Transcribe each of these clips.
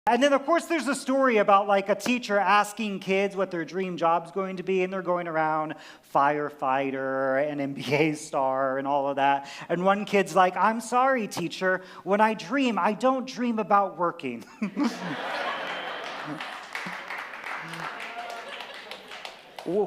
And then, of course, there's a story about like a teacher asking kids what their dream job's going to be, and they're going around firefighter and NBA star and all of that. And one kid's like, "I'm sorry, teacher, when I dream, I don't dream about working."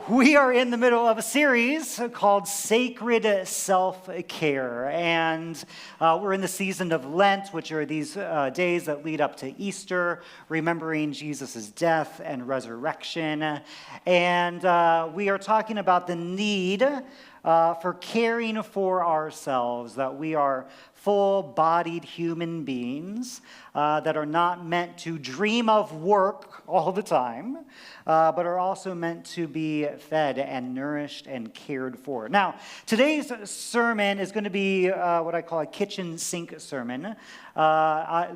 We are in the middle of a series called Sacred Self-Care, and we're in the season of Lent, which are these days that lead up to Easter, remembering Jesus' death and resurrection. And we are talking about the need for caring for ourselves, that we are full-bodied human beings that are not meant to dream of work all the time, but are also meant to be fed and nourished and cared for. Now, today's sermon is going to be what I call a kitchen sink sermon,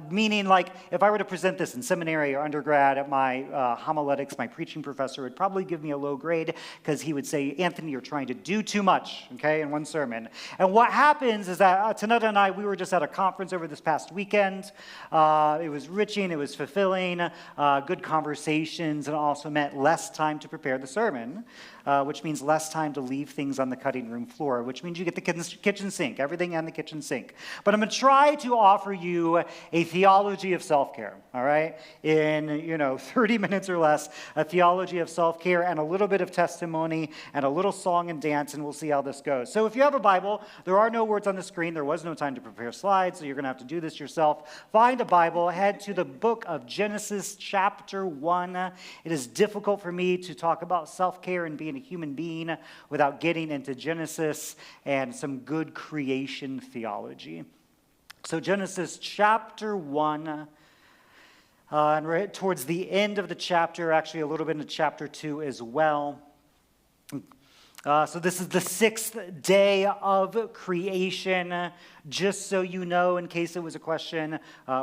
meaning like if I were to present this in seminary or undergrad at my homiletics, my preaching professor would probably give me a low grade because he would say, "Anthony, you're trying to do too much, okay, in one sermon." And what happens is that Tanetta and I, we were just at a conference over this past weekend. It was enriching, it was fulfilling, good conversations, and also meant less time to prepare the sermon, which means less time to leave things on the cutting room floor, which means you get the kitchen sink, everything in the kitchen sink. But I'm going to try to offer you a theology of self-care, all right? In, 30 minutes or less, a theology of self-care and a little bit of testimony and a little song and dance, and we'll see how this goes. So if you have a Bible, there are no words on the screen. There was no time to prepare slides, so you're going to have to do this yourself. Find a Bible, head to the book of Genesis, chapter 1. It is difficult for me to talk about self-care and being a human being without getting into Genesis and some good creation theology. So Genesis chapter 1, and right towards the end of the chapter, actually a little bit into chapter 2 as well. So this is the 6th day of creation. Just so you know, in case it was a question,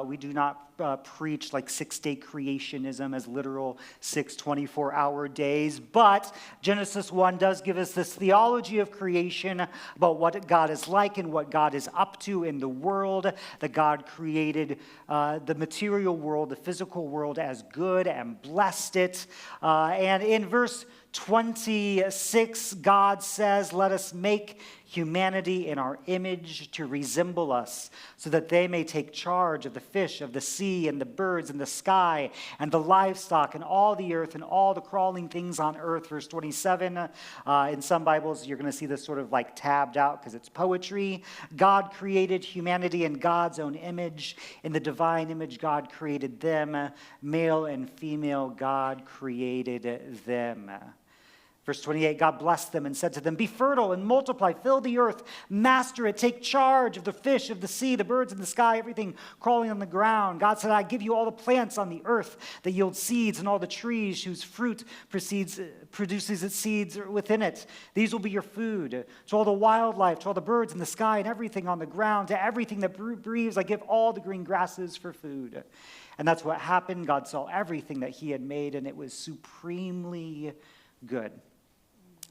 we do not preach like 6-day creationism as literal 6 24-hour days. But Genesis 1 does give us this theology of creation about what God is like and what God is up to in the world, that God created the material world, the physical world as good and blessed it. And in verse 26, God says, "Let us make humanity in our image to resemble us, so that they may take charge of the fish of the sea and the birds in the sky and the livestock and all the earth and all the crawling things on earth." Verse 27, in some Bibles, you're going to see this sort of like tabbed out because it's poetry. God created humanity in God's own image. In the divine image, God created them. Male and female, God created them. Verse 28, God blessed them and said to them, "Be fertile and multiply, fill the earth, master it, take charge of the fish of the sea, the birds in the sky, everything crawling on the ground." God said, "I give you all the plants on the earth that yield seeds and all the trees whose fruit produces its seeds within it. These will be your food. To all the wildlife, to all the birds in the sky and everything on the ground, to everything that breathes, I give all the green grasses for food." And that's what happened. God saw everything that he had made, and it was supremely good.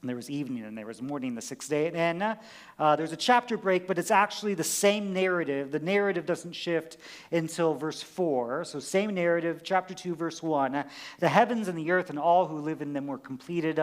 And there was evening and there was morning the 6th day. And then there's a chapter break, but it's actually the same narrative. The narrative doesn't shift until verse 4. So same narrative, chapter 2, verse 1. "The heavens and the earth and all who live in them were completed.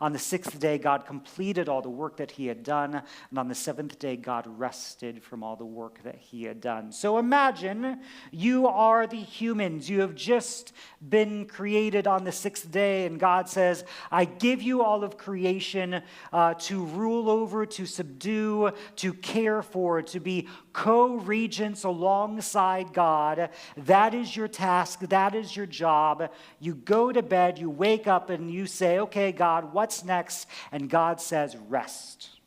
On the 6th day, God completed all the work that he had done. And on the 7th day, God rested from all the work that he had done." So imagine you are the humans. You have just been created on the 6th day. And God says, "I give you all of creation to rule over, to subdue, to care for, to be co-regents alongside God. That is your task. That is your job." You go to bed, you wake up, and you say, "Okay, God, what's next?" And God says, "Rest."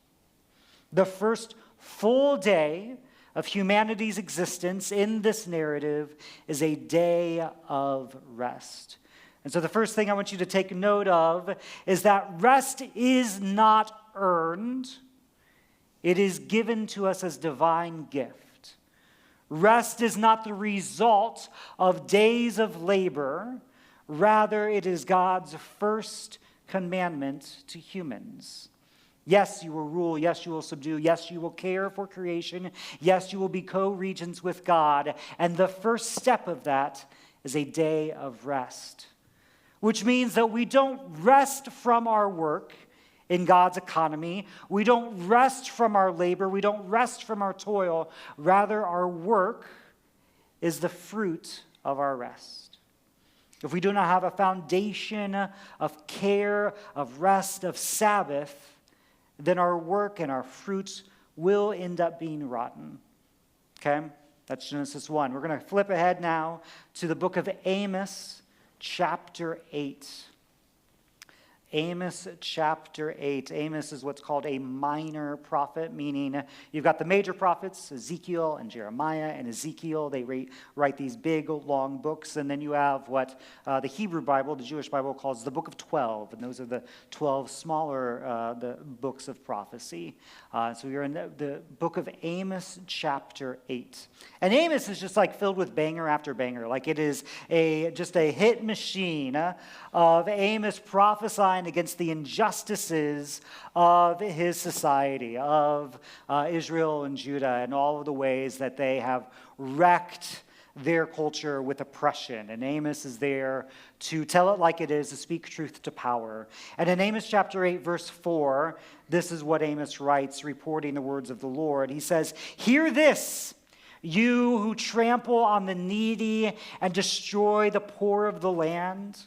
The first full day of humanity's existence in this narrative is a day of rest. And so the first thing I want you to take note of is that rest is not earned. It is given to us as divine gift. Rest is not the result of days of labor. Rather, it is God's first commandment to humans. Yes, you will rule. Yes, you will subdue. Yes, you will care for creation. Yes, you will be co-regents with God. And the first step of that is a day of rest, which means that we don't rest from our work in God's economy. We don't rest from our labor. We don't rest from our toil. Rather, our work is the fruit of our rest. If we do not have a foundation of care, of rest, of Sabbath, then our work and our fruits will end up being rotten. Okay? That's Genesis 1. We're going to flip ahead now to the book of Amos, chapter 8. Amos chapter 8. Amos is what's called a minor prophet, meaning you've got the major prophets, Ezekiel and Jeremiah and Ezekiel. They write these big, long books. And then you have what the Hebrew Bible, the Jewish Bible, calls the book of 12. And those are the 12 smaller the books of prophecy. So you're in the book of Amos chapter 8. And Amos is just like filled with banger after banger. Like it is just a hit machine of Amos prophesying against the injustices of his society, of Israel and Judah, and all of the ways that they have wrecked their culture with oppression. And Amos is there to tell it like it is, to speak truth to power. And in Amos chapter 8, verse 4, this is what Amos writes, reporting the words of the Lord. He says, "Hear this, you who trample on the needy and destroy the poor of the land,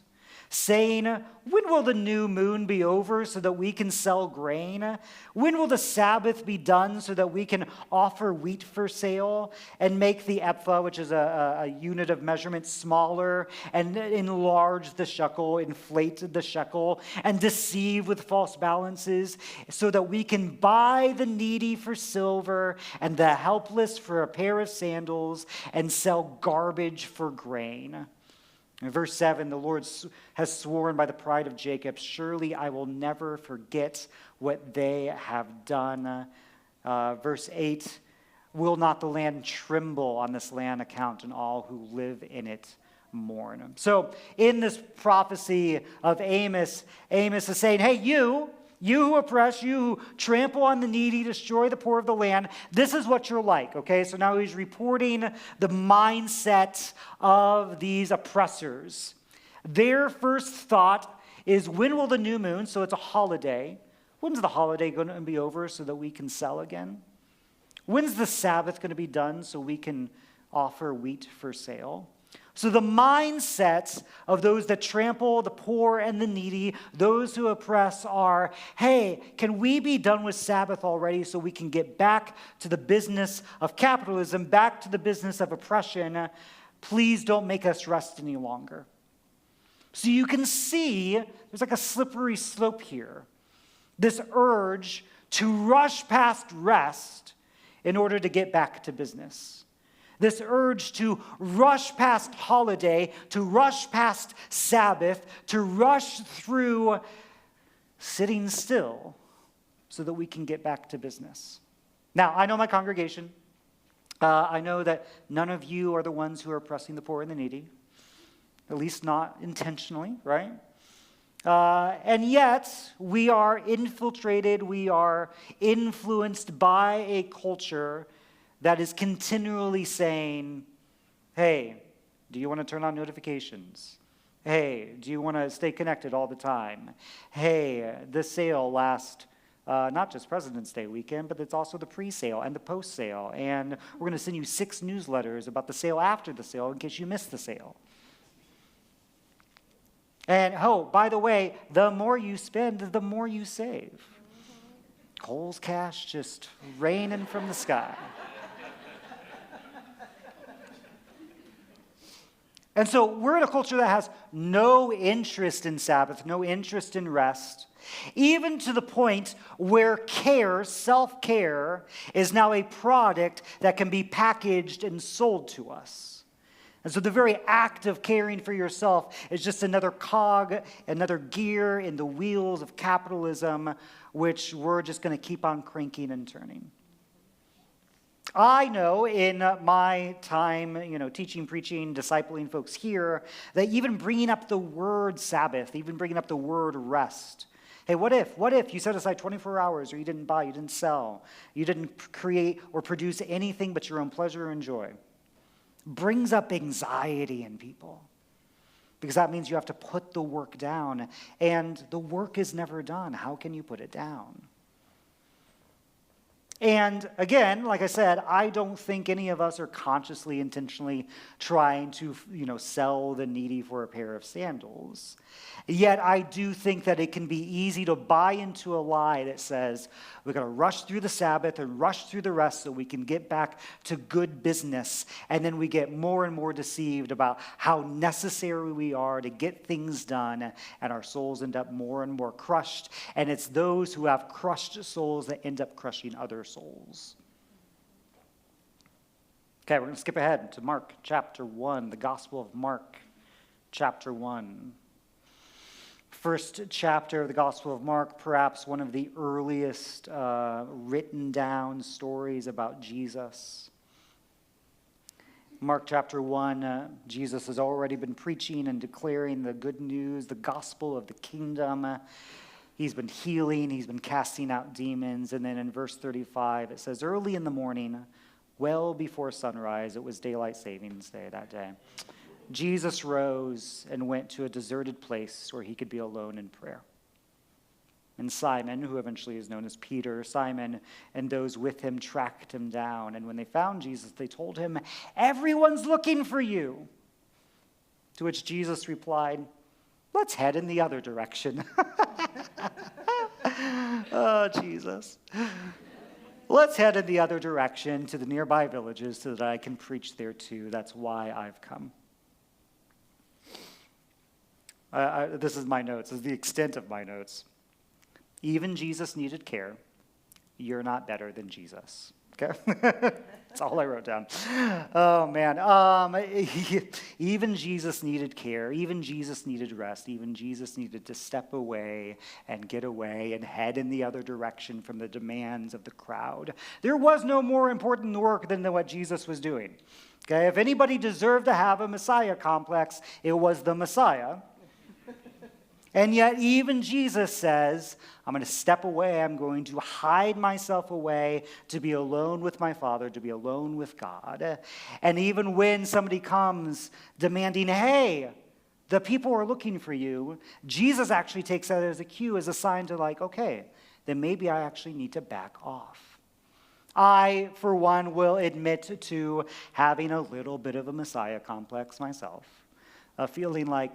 saying, when will the new moon be over so that we can sell grain? When will the Sabbath be done so that we can offer wheat for sale and make the ephah, which is a unit of measurement, smaller, and enlarge the shekel, inflate the shekel, and deceive with false balances so that we can buy the needy for silver and the helpless for a pair of sandals and sell garbage for grain?" In verse 7, the Lord has sworn by the pride of Jacob, "Surely I will never forget what they have done." Verse 8, "Will not the land tremble on this land account, and all who live in it mourn?" So in this prophecy of Amos, Amos is saying, hey, you who oppress, you who trample on the needy, destroy the poor of the land, this is what you're like, okay? So now he's reporting the mindset of these oppressors. Their first thought is, when will the new moon, so it's a holiday, when's the holiday going to be over so that we can sell again? When's the Sabbath going to be done so we can offer wheat for sale? So the mindset of those that trample the poor and the needy, those who oppress, are, hey, can we be done with Sabbath already so we can get back to the business of capitalism, back to the business of oppression? Please don't make us rest any longer. So you can see there's like a slippery slope here. This urge to rush past rest in order to get back to business. This urge to rush past holiday, to rush past Sabbath, to rush through sitting still so that we can get back to business. Now, I know my congregation. I know that none of you are the ones who are oppressing the poor and the needy, at least not intentionally, right? And yet, we are infiltrated, we are influenced by a culture that is continually saying, hey, do you want to turn on notifications? Hey, do you want to stay connected all the time? Hey, this sale lasts not just President's Day weekend, but it's also the pre-sale and the post-sale. And we're going to send you 6 newsletters about the sale after the sale in case you missed the sale. And, oh, by the way, the more you spend, the more you save. Kohl's cash just raining from the sky. And so we're in a culture that has no interest in Sabbath, no interest in rest, even to the point where care, self-care, is now a product that can be packaged and sold to us. And so the very act of caring for yourself is just another cog, another gear in the wheels of capitalism, which we're just going to keep on cranking and turning. I know in my time, teaching, preaching, discipling folks here, that even bringing up the word Sabbath, even bringing up the word rest. Hey, what if you set aside 24 hours, or you didn't buy, you didn't sell, you didn't create or produce anything but your own pleasure and joy? brings up anxiety in people. Because that means you have to put the work down. And the work is never done. How can you put it down? And again, like I said, I don't think any of us are consciously, intentionally trying to, sell the needy for a pair of sandals. Yet I do think that it can be easy to buy into a lie that says we're going to rush through the Sabbath and rush through the rest so we can get back to good business. And then we get more and more deceived about how necessary we are to get things done, and our souls end up more and more crushed. And it's those who have crushed souls that end up crushing other souls. Okay, we're going to skip ahead to Mark chapter 1, the Gospel of Mark chapter 1. First chapter of the Gospel of Mark, perhaps one of the earliest written down stories about Jesus. Mark chapter 1, Jesus has already been preaching and declaring the good news, the gospel of the kingdom. He's been healing, he's been casting out demons. And then in verse 35, it says, early in the morning, well before sunrise, it was daylight savings day that day, Jesus rose and went to a deserted place where he could be alone in prayer. And Simon, who eventually is known as Peter, Simon and those with him tracked him down. And when they found Jesus, they told him, everyone's looking for you. To which Jesus replied, let's head in the other direction. Oh, Jesus. Let's head in the other direction to the nearby villages so that I can preach there too. That's why I've come. This is my notes. This is the extent of my notes. Even Jesus needed care. You're not better than Jesus. Okay? That's all I wrote down. Oh, man. Even Jesus needed care. Even Jesus needed rest. Even Jesus needed to step away and get away and head in the other direction from the demands of the crowd. There was no more important work than what Jesus was doing. Okay? If anybody deserved to have a Messiah complex, it was the Messiah. And yet even Jesus says, I'm going to step away. I'm going to hide myself away to be alone with my Father, to be alone with God. And even when somebody comes demanding, hey, the people are looking for you, Jesus actually takes that as a cue, as a sign to okay, then maybe I actually need to back off. I, for one, will admit to having a little bit of a Messiah complex myself, feeling like,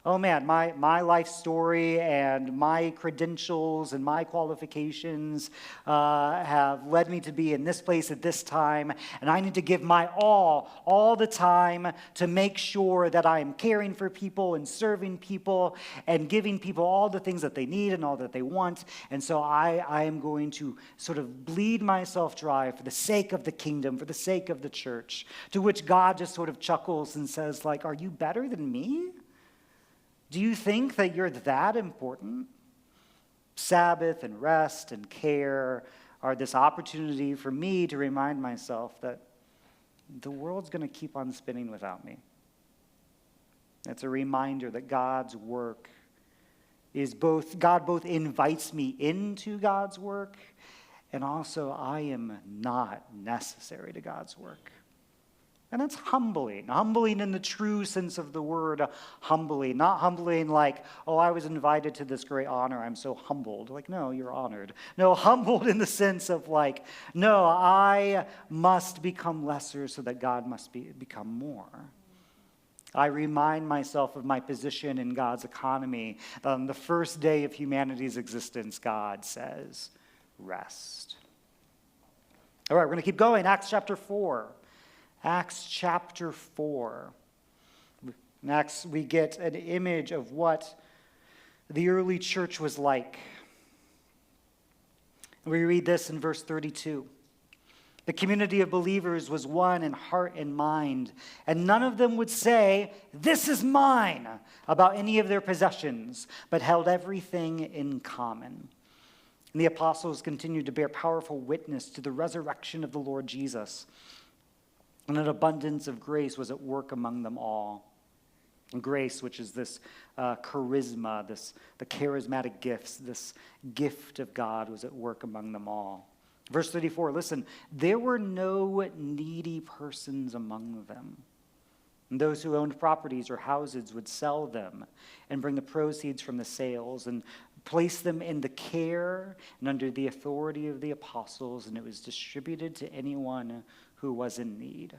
oh man, my life story and my credentials and my qualifications have led me to be in this place at this time, and I need to give my all the time to make sure that I'm caring for people and serving people and giving people all the things that they need and all that they want. And so I am going to sort of bleed myself dry for the sake of the kingdom, for the sake of the church, to which God just sort of chuckles and says, are you better than me? Do you think that you're that important? Sabbath and rest and care are this opportunity for me to remind myself that the world's going to keep on spinning without me. It's a reminder that God's work is God both invites me into God's work, and also I am not necessary to God's work. And that's humbling in the true sense of the word humbling, not humbling like, oh, I was invited to this great honor, I'm so humbled. No, you're honored. No, humbled in the sense of no, I must become lesser so that God must become more. I remind myself of my position in God's economy. On the first day of humanity's existence, God says, rest. All right, we're going to keep going. Acts chapter 4. Acts chapter 4. Next, we get an image of what the early church was like. We read this in verse 32. The community of believers was one in heart and mind, and none of them would say, this is mine, about any of their possessions, but held everything in common. And the apostles continued to bear powerful witness to the resurrection of the Lord Jesus. And an abundance of grace was at work among them all. And grace, which is this charisma, the charismatic gifts, this gift of God was at work among them all. Verse 34, listen, there were no needy persons among them. And those who owned properties or houses would sell them and bring the proceeds from the sales and place them in the care and under the authority of the apostles, and it was distributed to anyone who was in need.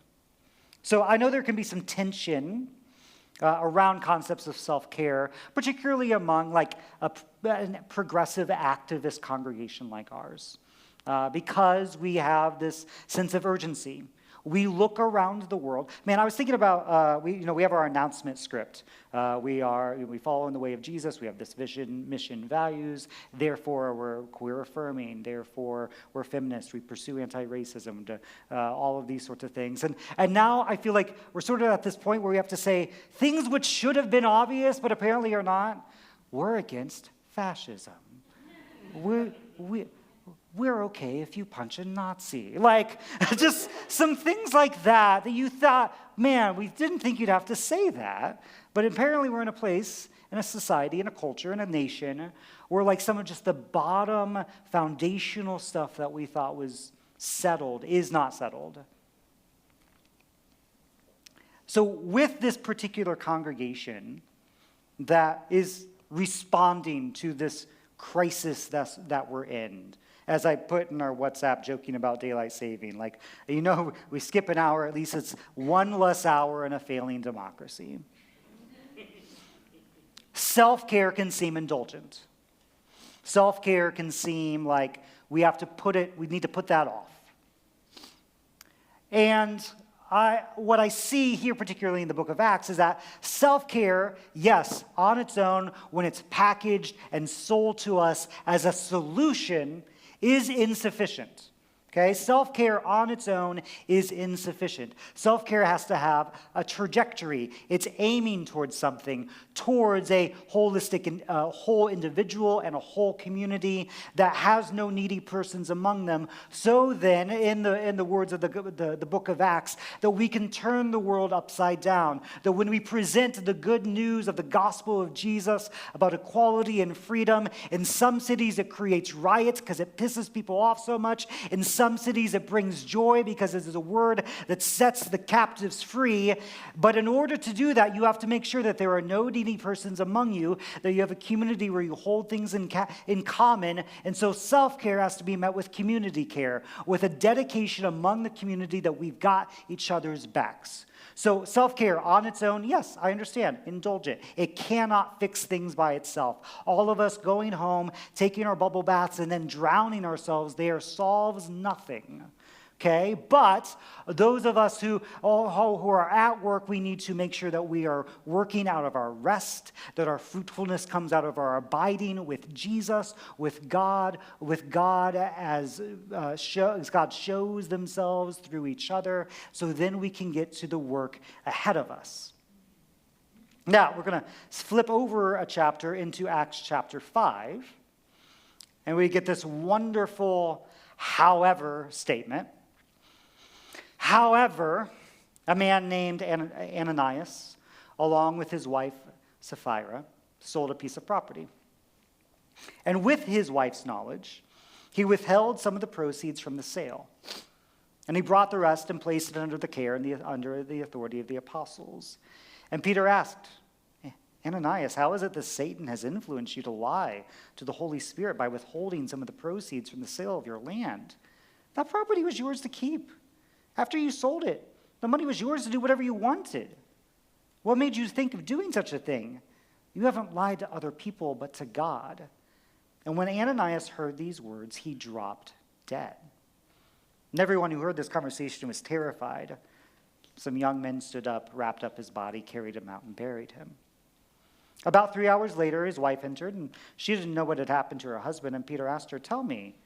So I know there can be some tension around concepts of self-care, particularly among like a progressive activist congregation like ours, because we have this sense of urgency. We look around the world. Man, I was thinking about, we have our announcement script. We follow in the way of Jesus. We have this vision, mission, values. Therefore, we're queer affirming. Therefore, we're feminist. We pursue anti-racism, all of these sorts of things. And now I feel like we're sort of at this point where we have to say things which should have been obvious, but apparently are not. We're against fascism. We're okay if you punch a Nazi. Like, just some things like that you thought, man, we didn't think you'd have to say that. But apparently we're in a place, in a society, in a culture, in a nation, where like some of just the bottom foundational stuff that we thought was settled is not settled. So with this particular congregation that is responding to this crisis that we're in, as I put in our WhatsApp joking about daylight saving, like, we skip an hour, at least it's one less hour in a failing democracy. Self-care can seem indulgent. Self-care can seem like we need to put that off. And what I see here, particularly in the book of Acts, is that self-care, yes, on its own, when it's packaged and sold to us as a solution, is insufficient. Okay? Self-care on its own is insufficient. Self-care has to have a trajectory. It's aiming towards something, towards a holistic, whole individual and a whole community that has no needy persons among them. So then, in the words of the book of Acts, that we can turn the world upside down. That when we present the good news of the gospel of Jesus about equality and freedom, in some cities it creates riots because it pisses people off so much. In some cities it brings joy because it is a word that sets the captives free. But in order to do that, you have to make sure that there are no needy persons among you, that you have a community where you hold things in common. And so self-care has to be met with community care, with a dedication among the community that we've got each other's backs. So self-care on its own, yes, I understand, indulgent. It cannot fix things by itself. All of us going home, taking our bubble baths, and then drowning ourselves there solves nothing. Okay, but those of us who are at work, we need to make sure that we are working out of our rest, that our fruitfulness comes out of our abiding with Jesus, with God as God shows themselves through each other, so then we can get to the work ahead of us. Now, we're going to flip over a chapter into Acts chapter 5, and we get this wonderful however statement. However, a man named Ananias, along with his wife Sapphira, sold a piece of property. And with his wife's knowledge, he withheld some of the proceeds from the sale. And he brought the rest and placed it under the care and under the authority of the apostles. And Peter asked, Ananias, how is it that Satan has influenced you to lie to the Holy Spirit by withholding some of the proceeds from the sale of your land? That property was yours to keep. After you sold it, the money was yours to do whatever you wanted. What made you think of doing such a thing? You haven't lied to other people, but to God. And when Ananias heard these words, he dropped dead. And everyone who heard this conversation was terrified. Some young men stood up, wrapped up his body, carried him out, and buried him. About 3 hours later, his wife entered, and she didn't know what had happened to her husband. And Peter asked her, tell me,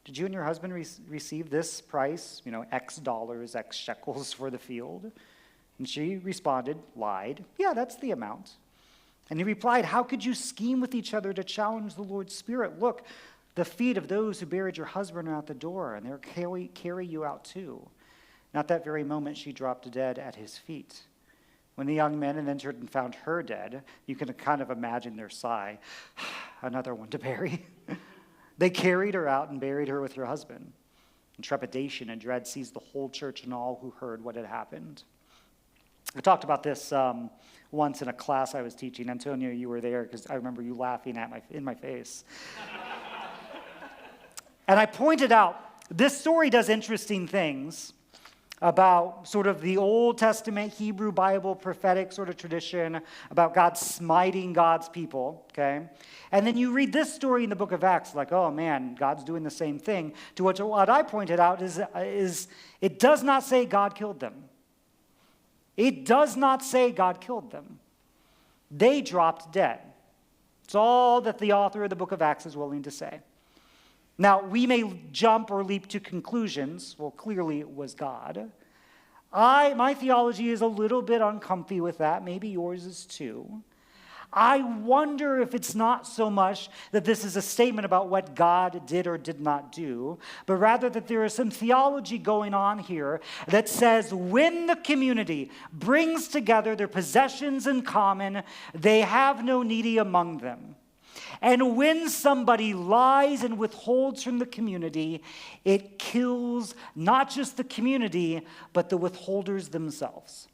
did you and your husband receive this price, X dollars, X shekels for the field? And she responded, lied, yeah, that's the amount. And he replied, how could you scheme with each other to challenge the Lord's Spirit? Look, the feet of those who buried your husband are at the door, and they'll carry you out too. And at that very moment, she dropped dead at his feet. When the young men had entered and found her dead, you can kind of imagine their sigh, another one to bury. They carried her out and buried her with her husband. And trepidation and dread seized the whole church and all who heard what had happened. I talked about this once in a class I was teaching. Antonio, you were there because I remember you laughing in my face. And I pointed out, this story does interesting things about sort of the Old Testament Hebrew Bible prophetic sort of tradition about God smiting God's people, okay? And then you read this story in the book of Acts, like, oh man, God's doing the same thing. To which what I pointed out is it does not say God killed them. It does not say God killed them. They dropped dead. It's all that the author of the book of Acts is willing to say. Now, we may jump or leap to conclusions. Well, clearly it was God. My theology is a little bit uncomfy with that. Maybe yours is too. I wonder if it's not so much that this is a statement about what God did or did not do, but rather that there is some theology going on here that says when the community brings together their possessions in common, they have no needy among them. And when somebody lies and withholds from the community, it kills not just the community, but the withholders themselves.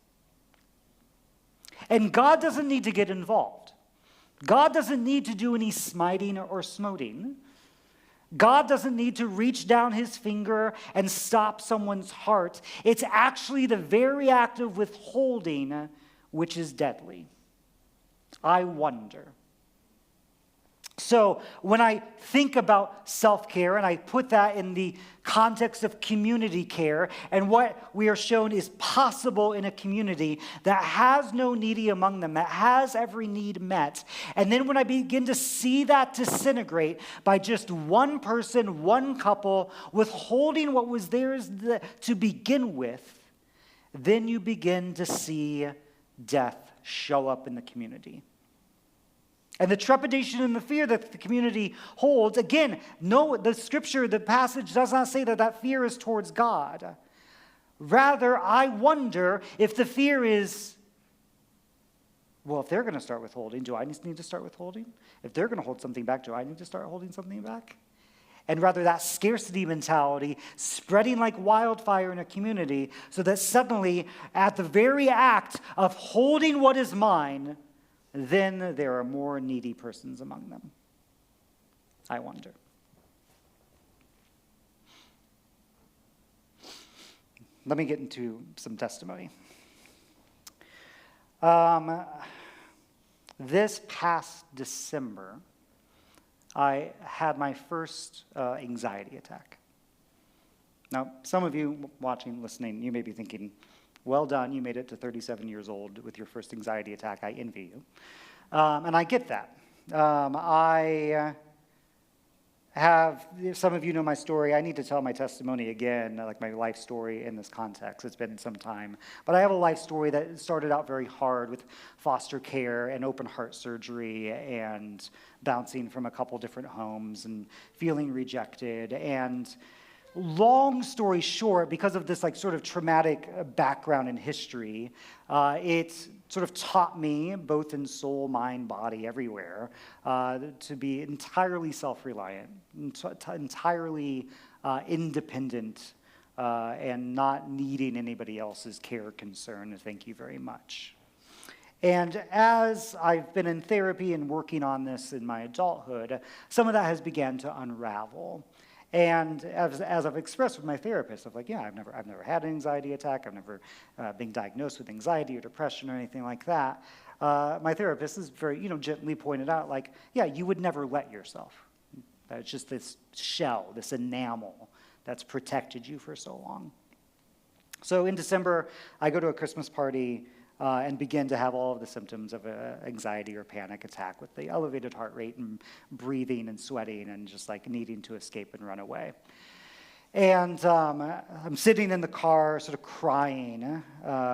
And God doesn't need to get involved. God doesn't need to do any smiting or smoting. God doesn't need to reach down his finger and stop someone's heart. It's actually the very act of withholding which is deadly. I wonder. So when I think about self-care and I put that in the context of community care and what we are shown is possible in a community that has no needy among them, that has every need met, and then when I begin to see that disintegrate by just one person, one couple, withholding what was theirs to begin with, then you begin to see death show up in the community. And the trepidation and the fear that the community holds, again, no, the scripture, the passage does not say that that fear is towards God. Rather, I wonder if the fear is, well, if they're going to start withholding, do I need to start withholding? If they're going to hold something back, do I need to start holding something back? And rather that scarcity mentality spreading like wildfire in a community so that suddenly at the very act of holding what is mine, then there are more needy persons among them. I wonder. Let me get into some testimony. This past December, I had my first anxiety attack. Now, some of you watching, listening, you may be thinking, well done, you made it to 37 years old with your first anxiety attack. I envy you. And I get that. I have, some of you know my story. I need to tell my testimony again, like my life story in this context. It's been some time. But I have a life story that started out very hard with foster care and open heart surgery and bouncing from a couple different homes and feeling rejected. And long story short, because of this like sort of traumatic background in history, it sort of taught me, both in soul, mind, body, everywhere, to be entirely self-reliant, entirely independent, and not needing anybody else's care or concern. Thank you very much. And as I've been in therapy and working on this in my adulthood, some of that has begun to unravel. And as I've expressed with my therapist, I'm like, yeah, I've never had an anxiety attack. I've never been diagnosed with anxiety or depression or anything like that. My therapist is very, gently pointed out, like, yeah, you would never let yourself. It's just this shell, this enamel that's protected you for so long. So in December, I go to a Christmas party and begin to have all of the symptoms of an anxiety or panic attack with the elevated heart rate and breathing and sweating and just like needing to escape and run away. And I'm sitting in the car sort of crying,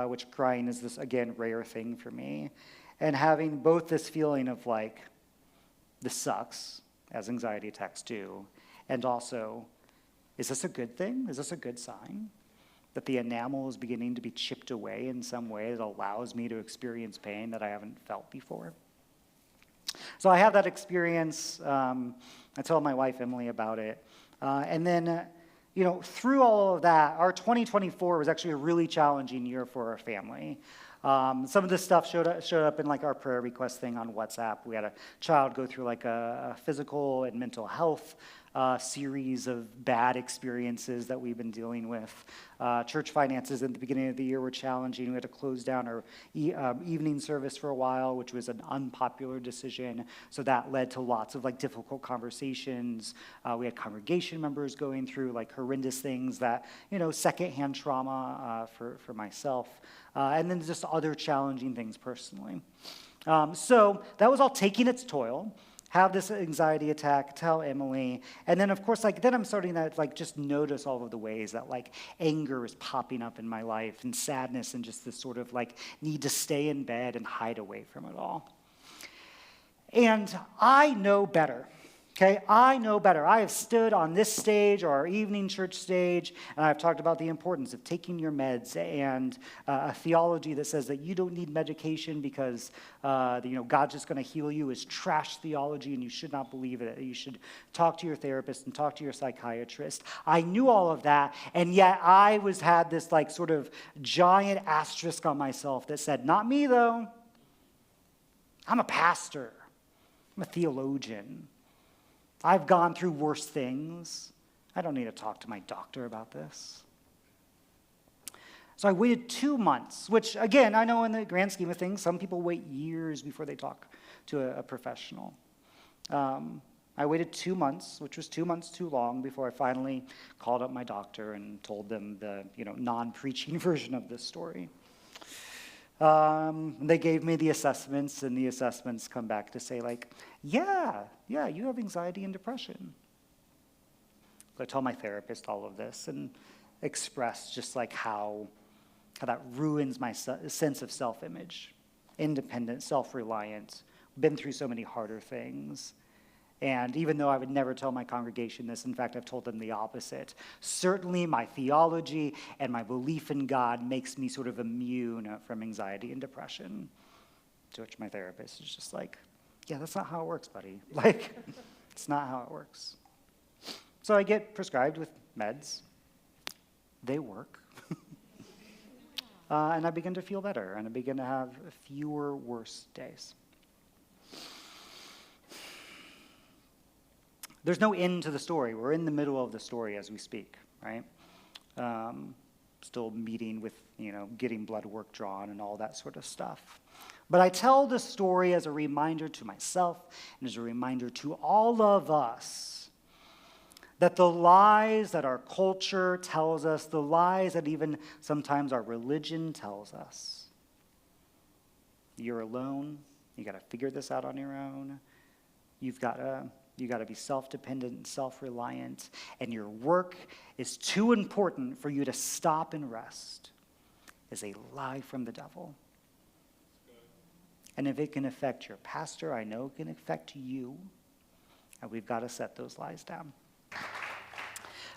which crying is this, again, rare thing for me, and having both this feeling of like, this sucks, as anxiety attacks do, and also, is this a good thing? Is this a good sign? That the enamel is beginning to be chipped away in some way that allows me to experience pain that I haven't felt before. So I have that experience. I tell my wife, Emily, about it. And then, through all of that, our 2024 was actually a really challenging year for our family. Some of this stuff showed up in like our prayer request thing on WhatsApp. We had a child go through like a physical and mental health series of bad experiences that we've been dealing with. Church finances at the beginning of the year were challenging. We had to close down our evening service for a while, which was an unpopular decision. So that led to lots of like difficult conversations. We had congregation members going through like horrendous things that, secondhand trauma for myself. And then just other challenging things personally. So that was all taking its toll. Have this anxiety attack, tell Emily. And then, of course, then I'm starting to, just notice all of the ways that, anger is popping up in my life and sadness and just this sort of, need to stay in bed and hide away from it all. And I know better. Okay, I know better. I have stood on this stage, or our evening church stage, and I've talked about the importance of taking your meds and a theology that says that you don't need medication because, God's just going to heal you is trash theology, and you should not believe it. You should talk to your therapist and talk to your psychiatrist. I knew all of that, and yet I had this sort of giant asterisk on myself that said, not me though. I'm a pastor. I'm a theologian. I've gone through worse things. I don't need to talk to my doctor about this. So I waited 2 months, which, again, I know in the grand scheme of things, some people wait years before they talk to a professional. I waited 2 months, which was 2 months too long, before I finally called up my doctor and told them the non-preaching version of this story. They gave me the assessments, and the assessments come back to say, yeah, you have anxiety and depression. So I told my therapist all of this and expressed just how that ruins my sense of self-image, independent, self-reliant, been through so many harder things. And even though I would never tell my congregation this, in fact, I've told them the opposite. Certainly my theology and my belief in God makes me sort of immune from anxiety and depression. To which my therapist is just yeah, that's not how it works, buddy. It's not how it works. So I get prescribed with meds. They work. And I begin to feel better, and I begin to have fewer worse days. There's no end to the story. We're in the middle of the story as we speak, right? Still meeting with, getting blood work drawn and all that sort of stuff. But I tell the story as a reminder to myself and as a reminder to all of us that the lies that our culture tells us, the lies that even sometimes our religion tells us, you're alone, you got to figure this out on your own, you got to be self-dependent and self-reliant, and your work is too important for you to stop and rest, is a lie from the devil. And if it can affect your pastor, I know it can affect you, and we've got to set those lies down.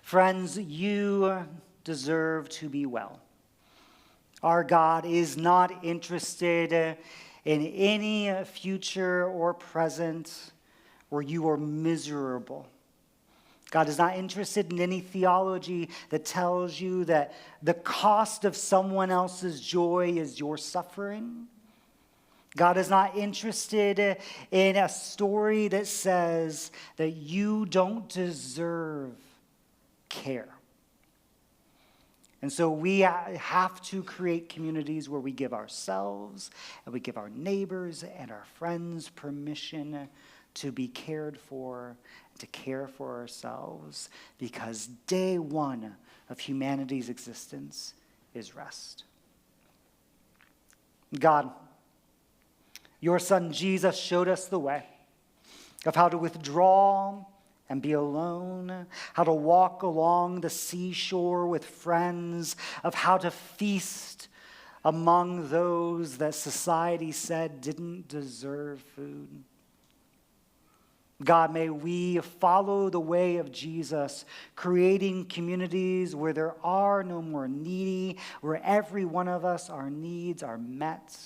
Friends, you deserve to be well. Our God is not interested in any future or present where you are miserable. God is not interested in any theology that tells you that the cost of someone else's joy is your suffering. God is not interested in a story that says that you don't deserve care. And so we have to create communities where we give ourselves and we give our neighbors and our friends permission to be cared for, to care for ourselves, because day one of humanity's existence is rest. God, your son Jesus showed us the way of how to withdraw and be alone, how to walk along the seashore with friends, of how to feast among those that society said didn't deserve food. God, may we follow the way of Jesus, creating communities where there are no more needy, where every one of us, our needs are met.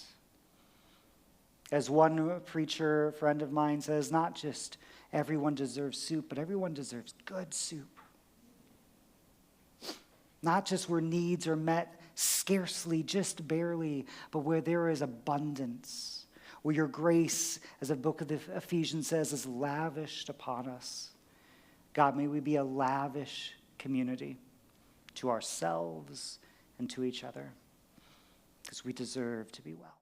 As one preacher friend of mine says, not just everyone deserves soup, but everyone deserves good soup. Not just where needs are met scarcely, just barely, but where there is abundance, where your grace, as the book of the Ephesians says, is lavished upon us. God, may we be a lavish community to ourselves and to each other, because we deserve to be well.